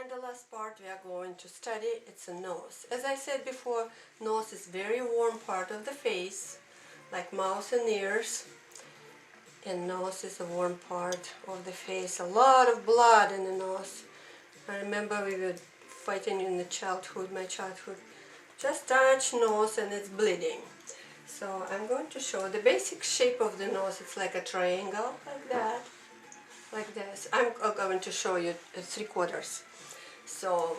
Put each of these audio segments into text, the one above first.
And the last part we are going to study, it's a nose. As I said before, nose is very warm part of the face, like mouth and ears. And nose is a warm part of the face. A lot of blood in the nose. I remember we were fighting in the my childhood. Just touch nose and it's bleeding. So I'm going to show the basic shape of the nose. It's like a triangle, like that, like this. I'm going to show you 3/4. So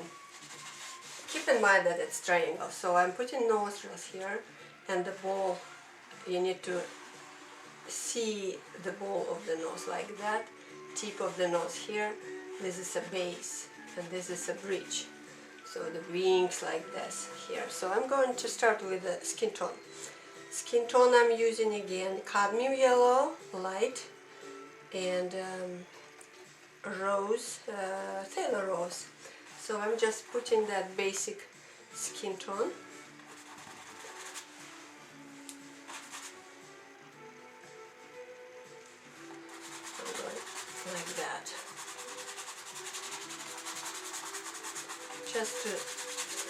keep in mind that it's triangle. So I'm putting nostrils here, and the ball, you need to see the ball of the nose like that. Tip of the nose here. This is a base, and this is a bridge. So the wings like this here. So I'm going to start with the skin tone. Skin tone I'm using again cadmium yellow, light, and rose, Taylor rose. So I'm just putting that basic skin tone. I'm going like that. Just to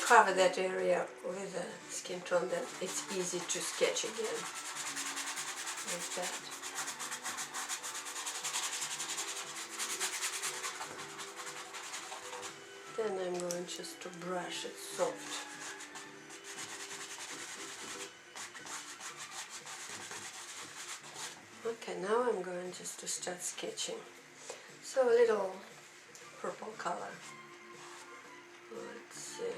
cover that area with a skin tone that it's easy to sketch again. Like that. Then I'm going just to brush it soft. Okay, now I'm going just to start sketching. So a little purple color. Let's see.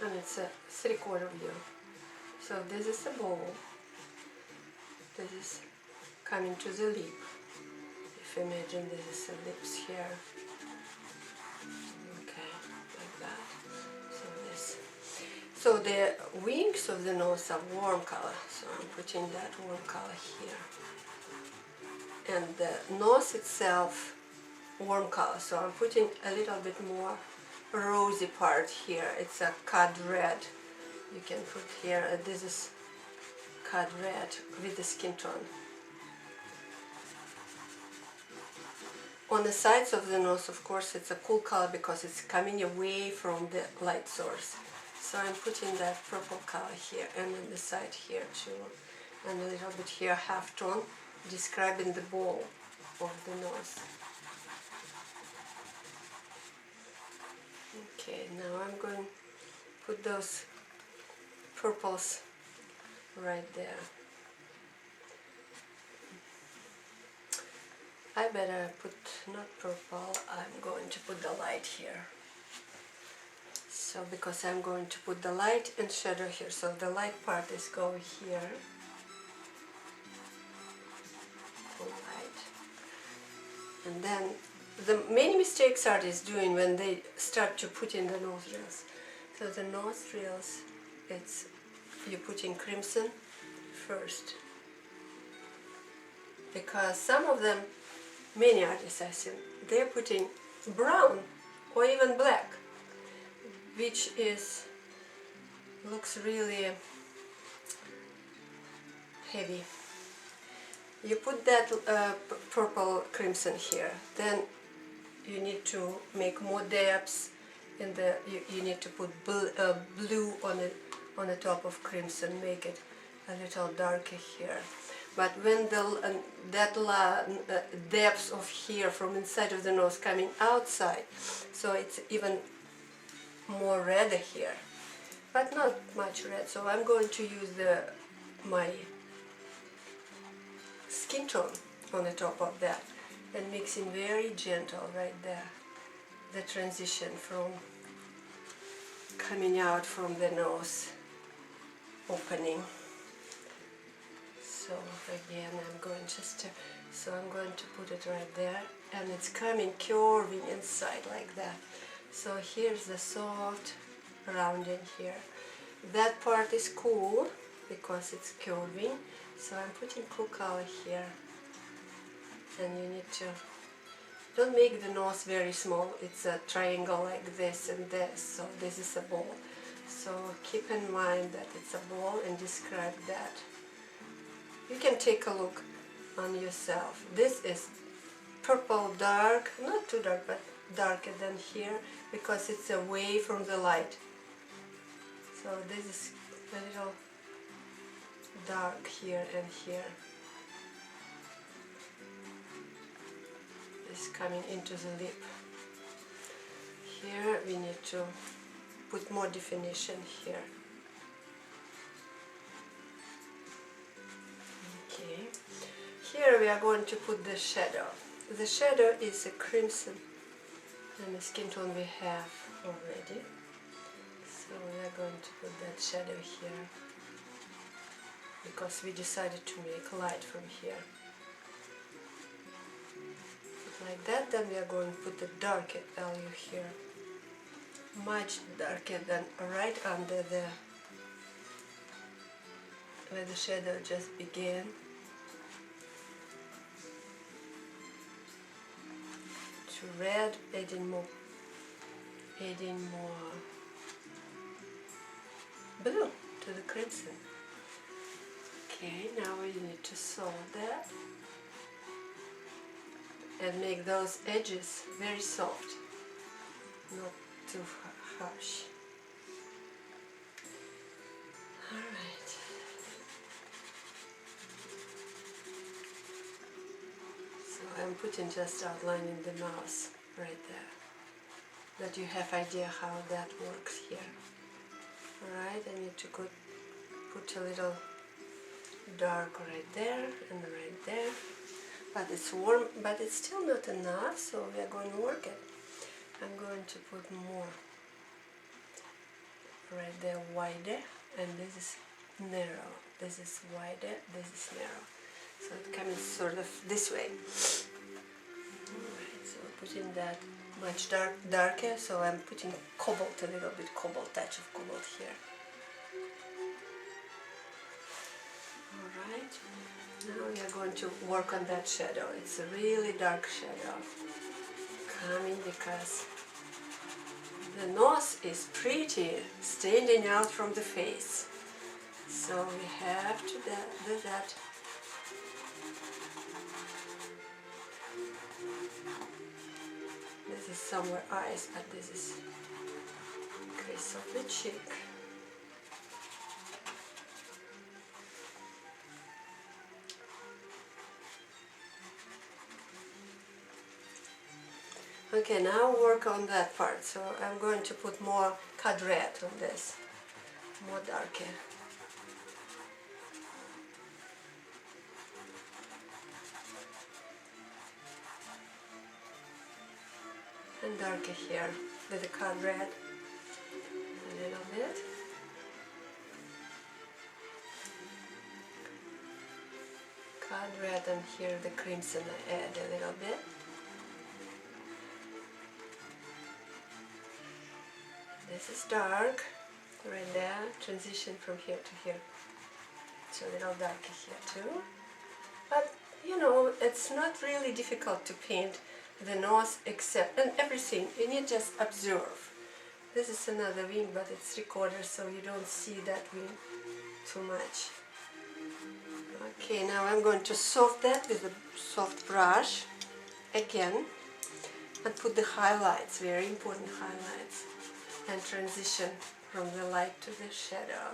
And it's a 3/4 view. So this is a bowl. This is coming to the lip. If you imagine this is the lips here. Okay, like that. So this. So the wings of the nose are warm color. So I'm putting that warm color here. And the nose itself, warm color. So I'm putting a little bit more rosy part here. It's a cod red. You can put here. This is cod red with the skin tone. On the sides of the nose, of course, it's a cool color because it's coming away from the light source. So I'm putting that purple color here and on the side here too. And a little bit here, half tone, describing the ball of the nose. Okay, now I'm going to put those purples right there. I better put not purple, I'm going to put the light here. So because I'm going to put the light and shadow here, so the light part is going here. Light. And then the many mistakes artists doing when they start to put in the nostrils. So the nostrils, it's you put in crimson first, because some of them, many artists I see, they're putting brown or even black, which is looks really heavy. You put that purple crimson here, then you need to make more depths in the. You need to put blue on the top of crimson, make it a little darker here. But when the depths of here from inside of the nose coming outside, so it's even more redder here, but not much red. So I'm going to use my skin tone on the top of that and mixing very gentle right there, the transition from coming out from the nose opening. So again I'm going I'm going to put it right there, and it's coming curving inside like that. So here's the soft rounding here. That part is cool because it's curving, so I'm putting cool color here. And you need to don't make the nose very small. It's a triangle like this and this, so this is a ball. So keep in mind that it's a ball and describe that. You can take a look on yourself. This is purple dark, not too dark, but darker than here because it's away from the light. So this is a little dark here and here. This is coming into the lip. Here we need to put more definition here. Okay. Here we are going to put the shadow. The shadow is a crimson and the skin tone we have already. So we are going to put that shadow here because we decided to make light from here. Like that, then we are going to put the darker value here. Much darker than right under the where the shadow just began. To red, adding more blue to the crimson. Okay, now we need to solve that and make those edges very soft, not too harsh. Alright. So I'm putting just outlining the mouth right there, that you have idea how that works here. Alright, I need to put a little dark right there and right there. But it's warm, but it's still not enough, so we are going to work it. I'm going to put more right there, wider, and this is narrow. This is wider, this is narrow. So it comes sort of this way. Alright, so putting that much darker, so I'm putting cobalt, a little bit cobalt, touch of cobalt here. Alright, now we are going to work on that shadow. It's a really dark shadow coming because the nose is pretty standing out from the face. So we have to do that. This is somewhere eyes, but this is crease of the cheek. Okay, now work on that part. So I'm going to put more cod red on this, more darker. And darker here with the cod red a little bit. Cod red, and here the crimson I add a little bit. This is dark, right there, transition from here to here. It's a little darker here too. But, you know, it's not really difficult to paint the nose except, and everything, you need just observe. This is another wing, but it's recorder, so you don't see that wing too much. Okay, now I'm going to soft that with a soft brush again and put the highlights, very important highlights, and transition from the light to the shadow.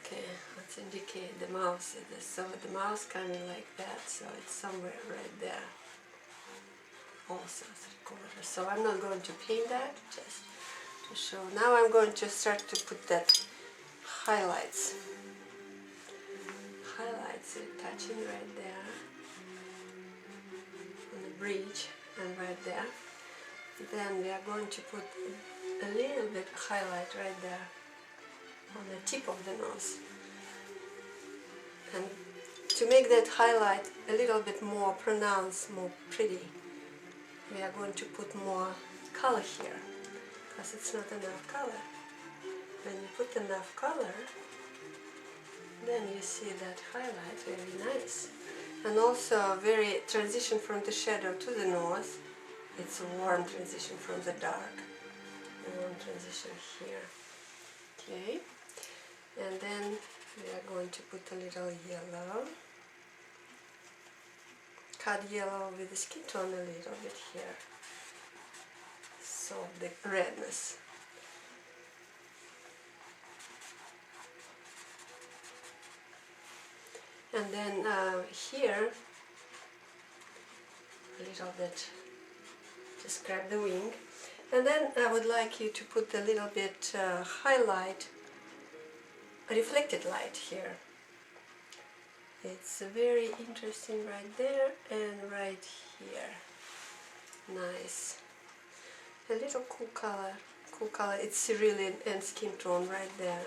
Okay, let's indicate the mouth. So the mouth coming like that, so it's somewhere right there. Also 3/4. So I'm not going to paint that, just to show. Now I'm going to start to put that highlights. Highlights are touching right there on the bridge and right there. Then we are going to put a little bit highlight right there on the tip of the nose. And to make that highlight a little bit more pronounced, more pretty, we are going to put more color here, because it's not enough color. When you put enough color, then you see that highlight very nice. And also very transition from the shadow to the nose. It's a warm transition from the dark. A warm transition here. Okay. And then we are going to put a little yellow. Cut yellow with the skin tone a little bit here. So the redness. And then here, a little bit, just grab the wing. And then I would like you to put a little bit highlight, reflected light here. It's very interesting right there and right here. Nice. A little cool color. Cool color. It's cerulean and skin tone right there.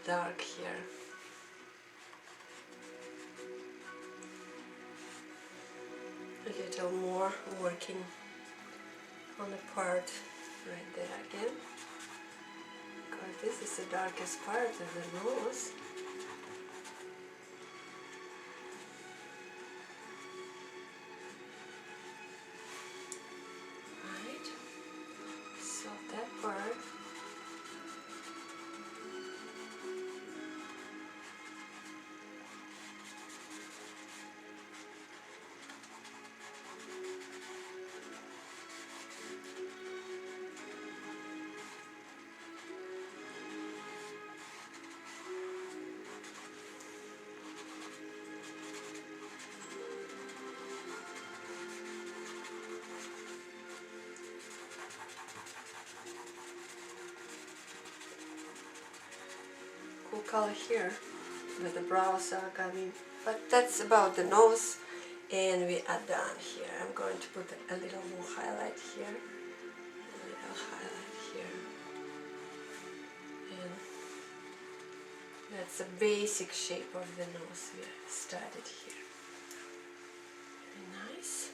Dark here. A little more working on the part right there again. Because this is the darkest part of the nose. Right. So that part. Cool color here with the brows are coming, but that's about the nose, and we are done here. I'm going to put a little more highlight here, a little highlight here, and that's the basic shape of the nose we started here. Very nice.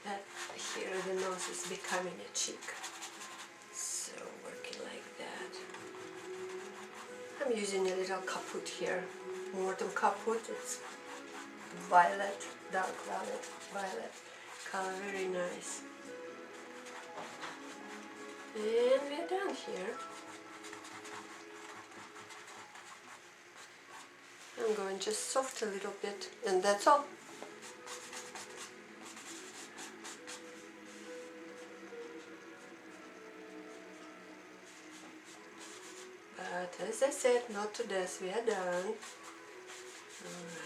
That here the nose is becoming a cheek, so working like that. I'm using a little caput here, Morton caput. It's violet, dark violet color, very nice. And we're done here. I'm going just soft a little bit, and that's all. But as I said, not to death, we are done. Alright.